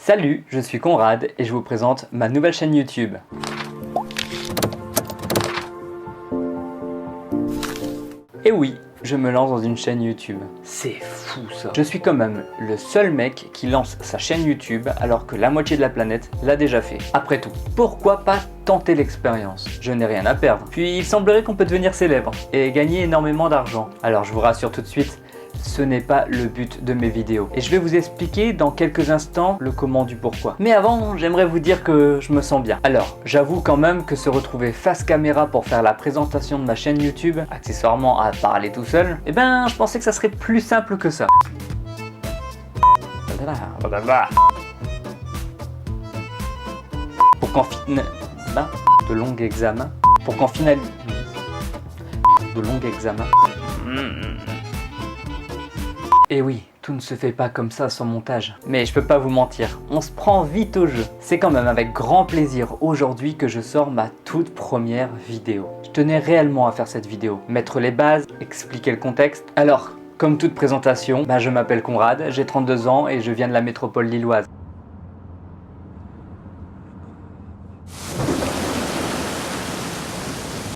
Salut, je suis Conrad et je vous présente ma nouvelle chaîne YouTube. Et oui, je me lance dans une chaîne YouTube. C'est fou ça. Je suis quand même le seul mec qui lance sa chaîne YouTube alors que la moitié de la planète l'a déjà fait. Après tout, pourquoi pas tenter l'expérience? Je n'ai rien à perdre. Puis il semblerait qu'on peut devenir célèbre et gagner énormément d'argent. Alors je vous rassure tout de suite, ce n'est pas le but de mes vidéos. Et je vais vous expliquer dans quelques instants le comment du pourquoi. Mais avant, j'aimerais vous dire que je me sens bien. Alors, j'avoue quand même que se retrouver face caméra pour faire la présentation de ma chaîne YouTube, accessoirement à parler tout seul, eh ben, je pensais que ça serait plus simple que ça. Pour qu'en de longs examens. Pour qu'en finalise de longs examens. Et oui, tout ne se fait pas comme ça sans montage. Mais je peux pas vous mentir, on se prend vite au jeu. C'est quand même avec grand plaisir aujourd'hui que je sors ma toute première vidéo. Je tenais réellement à faire cette vidéo, mettre les bases, expliquer le contexte. Alors, comme toute présentation, je m'appelle Conrad, j'ai 32 ans et je viens de la métropole lilloise.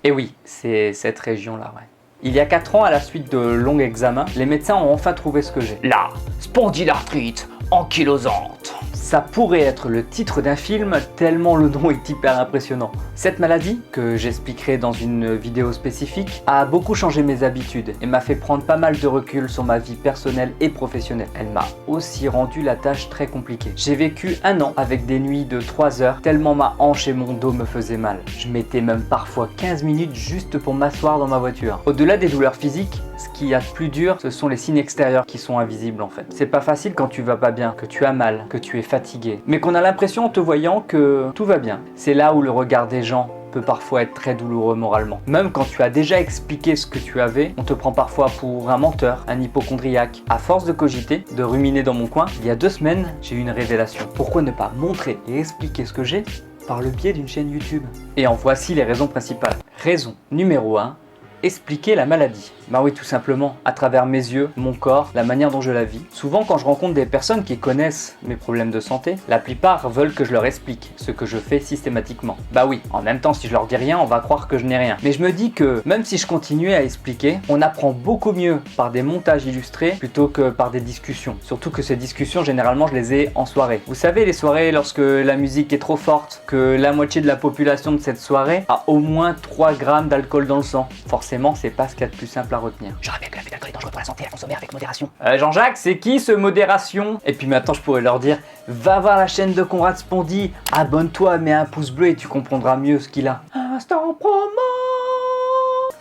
Et oui, c'est cette région-là, ouais. Il y a 4 ans, à la suite de longs examens, les médecins ont enfin trouvé ce que j'ai. La spondylarthrite ankylosante. Ça pourrait être le titre d'un film tellement le nom est hyper impressionnant. Cette maladie, que j'expliquerai dans une vidéo spécifique, a beaucoup changé mes habitudes et m'a fait prendre pas mal de recul sur ma vie personnelle et professionnelle. Elle m'a aussi rendu la tâche très compliquée. J'ai vécu 1 an avec des nuits de 3 heures tellement ma hanche et mon dos me faisaient mal. Je mettais même parfois 15 minutes juste pour m'asseoir dans ma voiture. Au-delà des douleurs physiques, ce qu'il y a de plus dur, ce sont les signes extérieurs qui sont invisibles en fait. C'est pas facile quand tu vas pas bien, que tu as mal, que tu es fatigué, mais qu'on a l'impression en te voyant que tout va bien. C'est là où le regard des gens peut parfois être très douloureux moralement. Même quand tu as déjà expliqué ce que tu avais, on te prend parfois pour un menteur, un hypocondriaque. À force de cogiter, de ruminer dans mon coin, il y a 2 semaines, j'ai eu une révélation. Pourquoi ne pas montrer et expliquer ce que j'ai par le biais d'une chaîne YouTube? Et en voici les raisons principales. Raison numéro 1. Expliquer la maladie. Bah oui, tout simplement, à travers mes yeux, mon corps, la manière dont je la vis. Souvent quand je rencontre des personnes qui connaissent mes problèmes de santé, la plupart veulent que je leur explique, ce que je fais systématiquement. Bah oui, en même temps si je leur dis rien, on va croire que je n'ai rien. Mais je me dis que même si je continuais à expliquer, on apprend beaucoup mieux par des montages illustrés plutôt que par des discussions. Surtout que ces discussions, généralement je les ai en soirée. Vous savez, les soirées lorsque la musique est trop forte, que la moitié de la population de cette soirée a au moins 3 grammes d'alcool dans le sang. Forcément, c'est pas ce qu'il y a de plus simple à retenir. Je rappelle que l'abus d'alcool est dangereux pour la santé, à consommer avec modération. Jean-Jacques, c'est qui ce modération? Et puis maintenant je pourrais leur dire, va voir la chaîne de Conrad Spondy, abonne-toi, mets un pouce bleu et tu comprendras mieux ce qu'il a. Instant promo.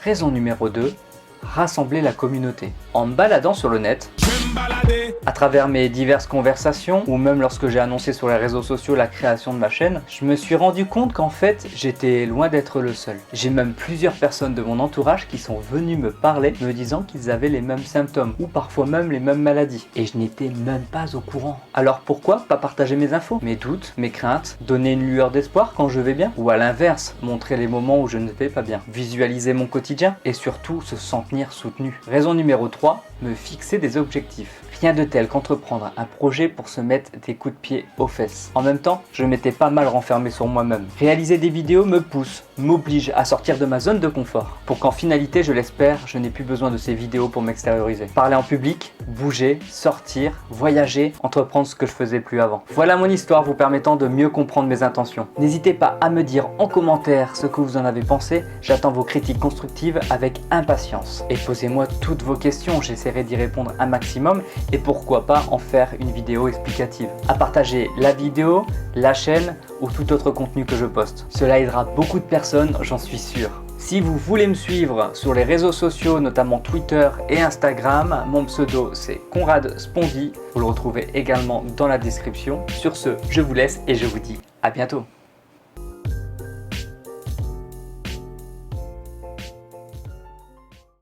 Raison numéro 2, rassembler la communauté. En me baladant sur le net, à travers mes diverses conversations, ou même lorsque j'ai annoncé sur les réseaux sociaux la création de ma chaîne, je me suis rendu compte qu'en fait, j'étais loin d'être le seul. J'ai même plusieurs personnes de mon entourage qui sont venues me parler, me disant qu'ils avaient les mêmes symptômes, ou parfois même les mêmes maladies. Et je n'étais même pas au courant. Alors pourquoi pas partager mes infos, mes doutes, mes craintes, donner une lueur d'espoir quand je vais bien? Ou à l'inverse, montrer les moments où je ne vais pas bien, visualiser mon quotidien, et surtout se sentir soutenu. Raison numéro 3, me fixer des objectifs. Rien de tel qu'entreprendre un projet pour se mettre des coups de pied aux fesses. En même temps, je m'étais pas mal renfermé sur moi-même. Réaliser des vidéos me pousse, m'oblige à sortir de ma zone de confort. Pour qu'en finalité, je l'espère, je n'ai plus besoin de ces vidéos pour m'extérioriser. Parler en public, bouger, sortir, voyager, entreprendre ce que je faisais plus avant. Voilà mon histoire vous permettant de mieux comprendre mes intentions. N'hésitez pas à me dire en commentaire ce que vous en avez pensé. J'attends vos critiques constructives avec impatience. Et posez-moi toutes vos questions, j'essaierai d'y répondre un maximum. Et pourquoi pas en faire une vidéo explicative. À partager la vidéo, la chaîne ou tout autre contenu que je poste. Cela aidera beaucoup de personnes, j'en suis sûr. Si vous voulez me suivre sur les réseaux sociaux, notamment Twitter et Instagram, mon pseudo c'est Conrad Spondy. Vous le retrouvez également dans la description. Sur ce, je vous laisse et je vous dis à bientôt.